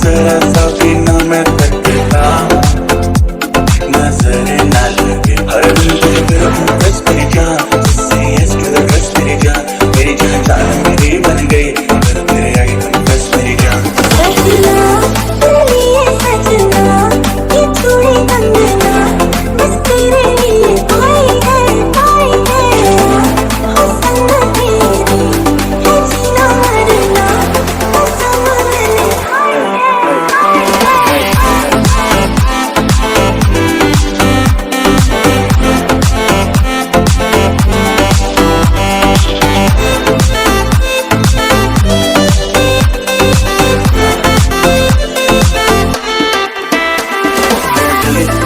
जरा सा भी ना मैं तकता, नजर ना लगे हर दिन तुझे करो impress मेरी जान, say yes to the rest मेरी जान, मेरी जान जान मेरी बन गई, करो तेरे आगे confess मेरी जान। सजना तेरे लिए सजना, ये चूड़ी कंगना बस तेरे लिए आई है पसंद तेरी है जीना मरना कसम मैंने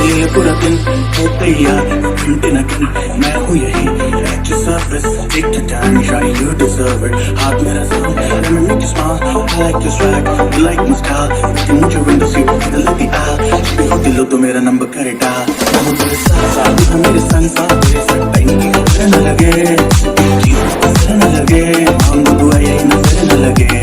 ये पूरा दिन हो तैयार घंटे न घंटे मैं हूँ यही at your service, take your time, try you deserve it, हाथ मेरा साम, let me make you smile, I like your swag, you like my style, लेकिन मुझे window seat मिल लेती आ, जब भी हो दिलो तो मेरा नंबर करे डाल, मैं हूँ तेरे साथ तू है मेरे संग साथ, तेरे साथ टाइम की नजर न लगे, चीज़ नजर न लगे, हम दुआ यही नजर न लगे।